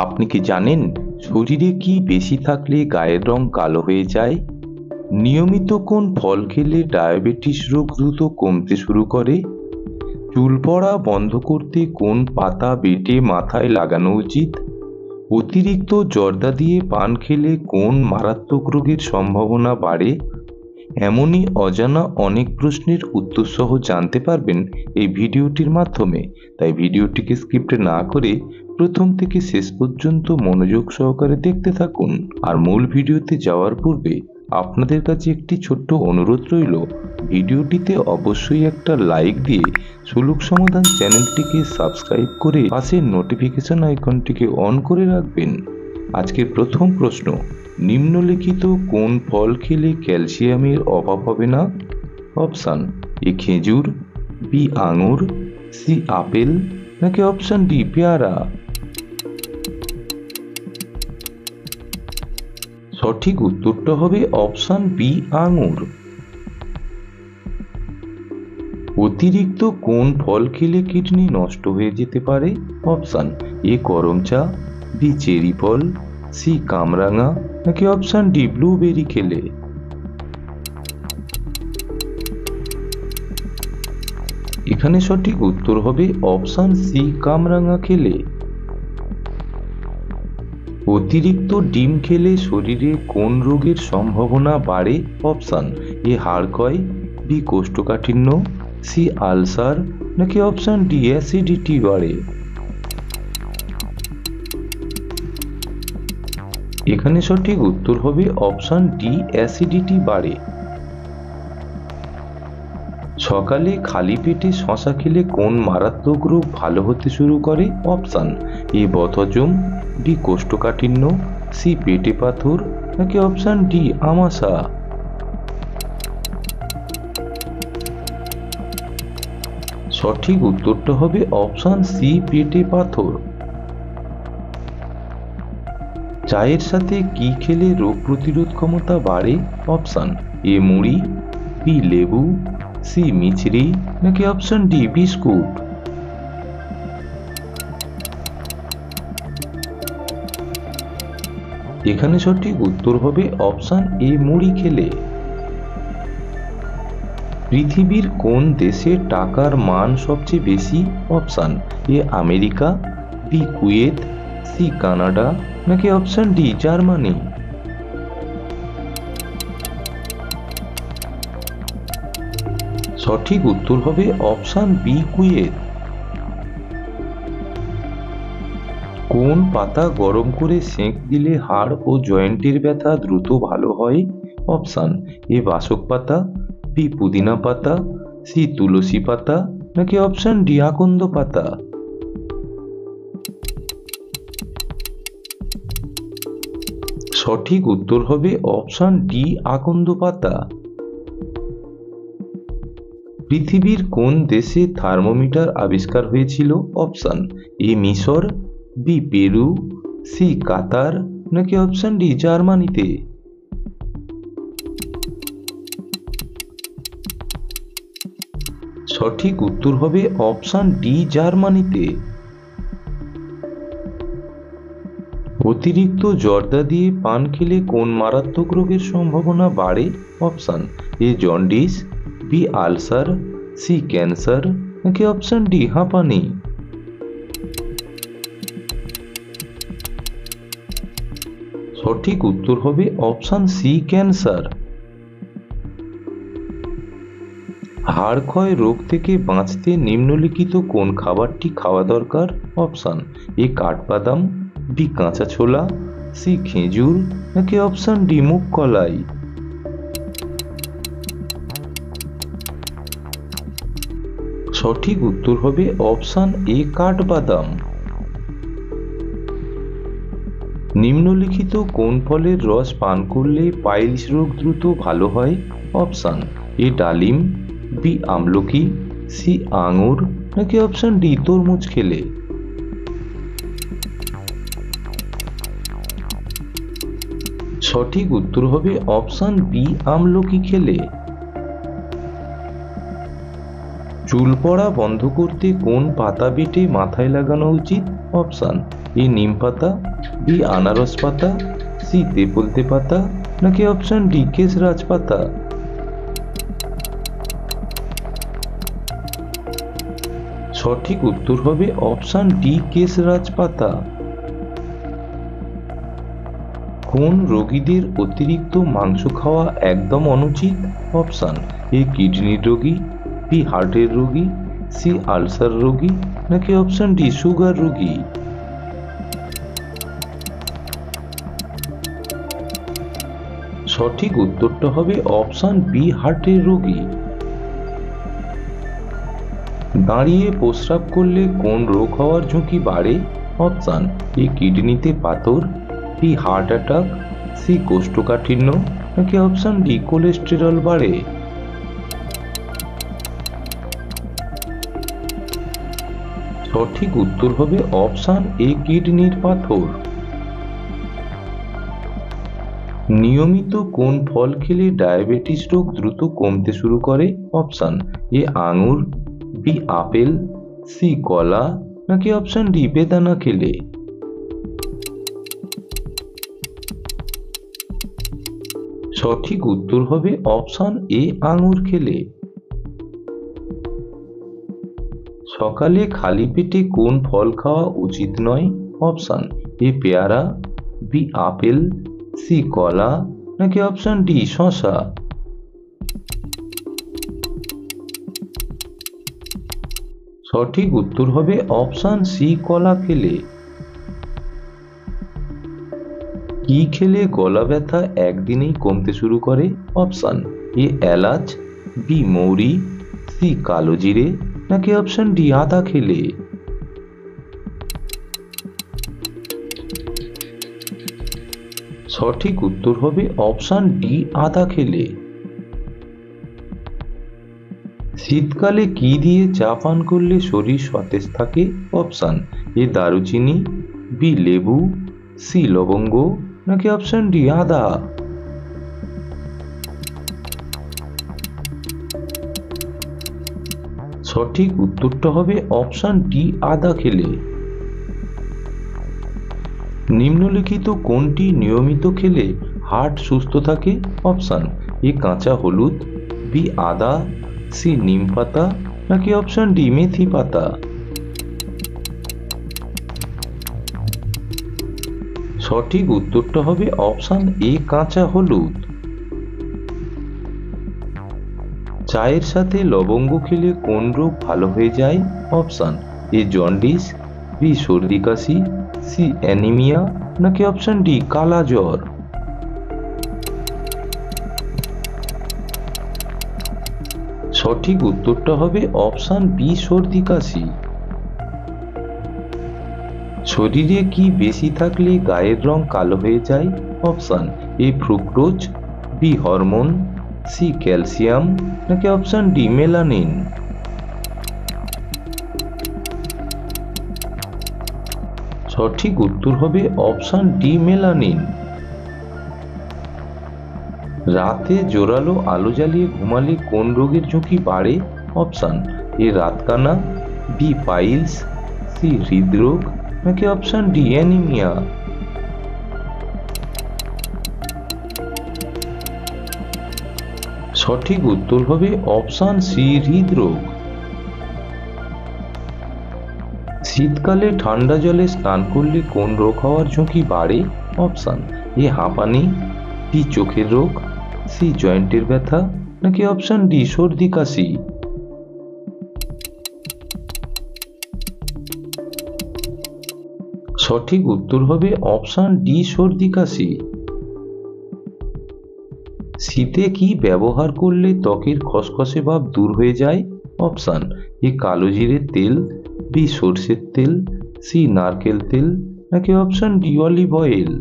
আপনি কি জানেন শরীরে কি বেশি থাকলে গায়ের রং কালো হয়ে যায়? নিয়মিত কোন ফল খেলে ডায়াবেটিস রোগ দ্রুত কমতে শুরু করে? চুল পড়া বন্ধ করতে কোন পাতা বেটে মাথায় লাগানো উচিত? অতিরিক্ত জর্দা দিয়ে পান খেলে কোন মারাত্মক রোগের সম্ভাবনা বাড়ে? এমনই অজানা অনেক প্রশ্নের উত্তর সহ জানতে পারবেন এই ভিডিওটির মাধ্যমে। তাই ভিডিওটিকে স্কিপ না করে প্রথম থেকে শেষ পর্যন্ত মনোযোগ সহকারে দেখতে থাকুন। আর মূল ভিডিওতে যাওয়ার পূর্বে আপনাদের কাছে একটি ছোট্ট অনুরোধ রইল, ভিডিওটিতে অবশ্যই একটা লাইক দিয়ে সুলুক সমাধান চ্যানেলটিকে সাবস্ক্রাইব করে পাশের নোটিফিকেশন আইকনটিকে অন করে রাখবেন। আজকের প্রথম প্রশ্ন, নিম্নলিখিত কোন ফল খেলে ক্যালসিয়ামের অভাব হবে না? অপশান এ খেজুর, বি আঙুর, সি আপেল, নাকি অপশান ডি পেয়ারা? সঠিক উত্তরটা হবে অপশান বি আঙুর। অতিরিক্ত কোন ফল খেলে কিডনি নষ্ট হয়ে যেতে পারে? অপশান এ করম চা, বি চেরি ফল, সি কামরাঙা, নাকি অপশান ডি ব্লুবেরি খেলে? এখানে সঠিক উত্তর হবে অপশান সি কামরাঙা খেলে। অতিরিক্ত ডিম খেলে শরীরে কোন রোগের সম্ভাবনা বাড়ে? অপশান এ হাড় ক্ষয়, বি কোষ্ঠকাঠিন্য, সি আলসার, নাকি অপশান ডি অ্যাসিডিটি বাড়ে? এখানে সঠিক উত্তর হবে অপশান ডি অ্যাসিডিটি বাড়ে। সকালে খালি পেটে শশা খেলে কোন মারাত্মক রোগ ভালো হতে শুরু করে? অপশান এ বদহজম, বি কোষ্ঠকাঠিন্য, সি পেটে পাথর, নাকি অপশান ডি আমাশা? সঠিক উত্তরটা হবে অপশান সি পেটে পাথর। চায়ের সাথে কি খেলে রোগ প্রতিরোধ ক্ষমতা বাড়ে? অপশান এ মুড়ি, বি লেবু, সি মিছরি, নাকি অপশান ডি বিস্কুট? এখানে সঠিক উত্তর হবে অপশান এ মুড়ি খেলে। পৃথিবীর কোন দেশে টাকার মান সবচেয়ে বেশি? Option A America, B Kuwait, C Canada, নাকি অপশান ডি জার্মানি? সঠিক উত্তর হবে অপশান বি কুয়েত। কোন পাতা গরম করে সেঁক দিলে হাড় ও জয়েন্টের ব্যথা দ্রুত ভালো হয়? অপশান এ বাসক পাতা, বি পুদিনা পাতা, সি তুলসী পাতা, নাকি অপশান ডি আকন্দ পাতা? সঠিক উত্তর হবে অপশান ডি আকন্দ পাতা। পৃথিবীর কোন দেশে থার্মোমিটার আবিষ্কার হয়েছিল? অপশান এ মিশর, বি পেরু, সি কাতার, নাকি অপশান ডি জার্মানিতে? সঠিক উত্তর হবে অপশান ডি জার্মানিতে। অতিরিক্ত জর্দা দিয়ে পান খেলে কোন মারাত্মক রোগের সম্ভাবনা বাড়ে? Option A jaundice, B ulcer, C cancer, নাকি অপশান ডি হাঁপানি? সঠিক উত্তর হবে অপশান সি ক্যান্সার। হাড় ক্ষয় রোগ থেকে বাঁচতে নিম্নলিখিত কোন খাবারটি খাওয়া দরকার? অপশান এ কাঠবাদাম, বি কাঁচা ছোলা, সি খেজুর, নাকি অপশান ডি মুগ কলাই? সঠিক উত্তর হবে অপশান এ কাঠবাদাম। নিম্নলিখিত কোন ফলের রস পান করলে পাইলস রোগ দ্রুত ভালো হয়? অপশান এ ডালিম, বি আমলকি, সি আঙুর, নাকি অপশান ডি তরমুজ খেলে? সঠিক উত্তর হবে অপশান বি আমলকি খেলে। চুল পড়া বন্ধ করতে কোন পাতা বেটে মাথায় লাগানো উচিত? অপশান এ এ নিম পাতা, বি আনারস পাতা, সি তেঁতুলতে পাতা, নাকি অপশন ডি কেশরাজ পাতা? সঠিক উত্তর হবে অপশন ডি কেশরাজ পাতা। কোন রোগীদের অতিরিক্ত মাংস খাওয়া একদম অনুচিত? অপশন এ কিডনির রোগী, বি হার্টের রোগী, সি আলসার রোগী, নাকি অপশন ডি সুগার রোগী? সঠিক উত্তরটা হবে অপশন বি হার্টের রোগী। দাঁড়িয়ে প্রস্রাব করলে কোন রোগ হওয়ার ঝুঁকি বাড়ে? অপশন এ কিডনিতে পাথর, বি হার্ট অ্যাটাক, সি কোষ্ঠকাঠিন্য, নাকি অপশন ডি কোলেস্টেরল বাড়ে? সঠিক উত্তর হবে অপশন এ কিডনির পাথর। নিয়মিত কোন ফল খেলে ডায়াবেটিস রোগ দ্রুত কমতে শুরু করে? অপশন এ আঙুর, বি আপেল, সি কলা, নাকি অপশন ডি বেদানা খেলে? সঠিক উত্তর হবে অপশন এ আঙুর খেলে। সকালে খালি পেটে কোন ফল খাওয়া উচিত নয়? অপশন এ পেয়ারা, বি আপেল, সি কলা, নাকি অপশন ডি শসা? সঠিক উত্তর হবে অপশন সি কলা খেলে। কি খেলে গলা ব্যথা একদিনেই কমতে শুরু করে? অপশন এ এলাচ, বি মৌরি, সি কালো জিরে, নাকি অপশন ডি আদা খেলে? সঠিক উত্তর হবে অপশন ডি আদা খেলে। শীতকালে কি দিয়ে চা পান করলে শরীর সতেজ থাকে? অপশন এ দারুচিনি, বি লেবু, সি লবঙ্গ, নাকি অপশন ডি আদা? সঠিক উত্তরটা হবে অপশন ডি আদা খেলে। নিম্নলিখিত কোনটি নিয়মিত খেলে হার্ট সুস্থ থাকে? অপশন এ কাঁচা হলুদ, বি আদা, সি নিম পাতা, নাকি অপশন ডি মেথি পাতা? সঠিক উত্তরটা হবে অপশন এ কাঁচা হলুদ। চায়ের সাথে লবঙ্গ খেলে কোন রোগ ভালো হয়ে যায়? অপশন এ জন্ডিস, বি সর্দি কাশি, সি অ্যানিমিয়া, নাকি অপশন ডি কালা জ্বর? সঠিক উত্তরটা হবে অপশন বি সর্দি কাশি। শরীরে কি বেশি থাকলে গায়ের রং কালো হয়ে যায়? Option A fructose, B hormone, C calcium, নাকি অপশন ডি মেলানিন? সঠিক উত্তর হবে অপশন ডি মেলানিন। রাতে জোরালো আলো জ্বালিয়ে ঘুমালে কোন রোগের ঝুঁকি বাড়ে? অপশন এ রাতকানা, বি পাইলস, সি হৃদরোগ, নাকি অপশন ডি অ্যানিমিয়া? সঠিক উত্তর হবে অপশন সি হৃদরোগ। শীতকালে ঠান্ডা জলে স্নান করলে কোন রোগ হওয়ার ঝুঁকি বাড়ে? অপশন এ হাঁপানি, বি চোখের রোগ, সি জয়েন্টের ব্যথা, নাকি অপশন ডি সর্দি কাশি? সঠিক উত্তর হবে অপশন ডি সর্দি কাশি। শীতে কি ব্যবহার করলে ত্বকের খসখসে ভাব দূর হয়ে যায়? অপশন এ কালো জিরের তেল, বি সর্ষের তেল, সি নারকেল তেল, নাকি অপশন ডি অলিভ অয়েল?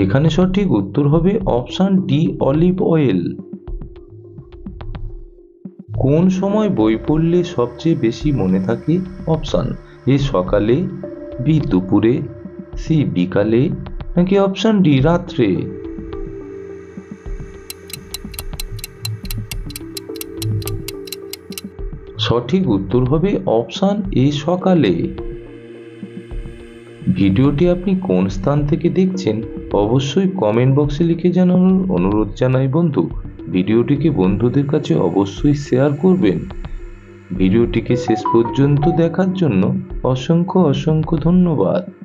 এখানে সঠিক উত্তর হবে অপশন ডি অলিভ অয়েল। কোন সময় বই পড়লে সবচেয়ে বেশি মনে থাকে? অপশন এ সকালে, বি দুপুরে, সি বিকালে, নাকি অপশন ডি রাত্রে? সঠিক উত্তর হবে অপশান এ, সকালে। ভিডিওটি আপনি কোন স্থান থেকে দেখছেন অবশ্যই কমেন্ট বক্সে লিখে জানানোর অনুরোধ জানাই বন্ধু। ভিডিওটিকে বন্ধুদের কাছে অবশ্যই শেয়ার করবেন। ভিডিওটিকে শেষ পর্যন্ত দেখার জন্য অসংখ্য অসংখ্য ধন্যবাদ।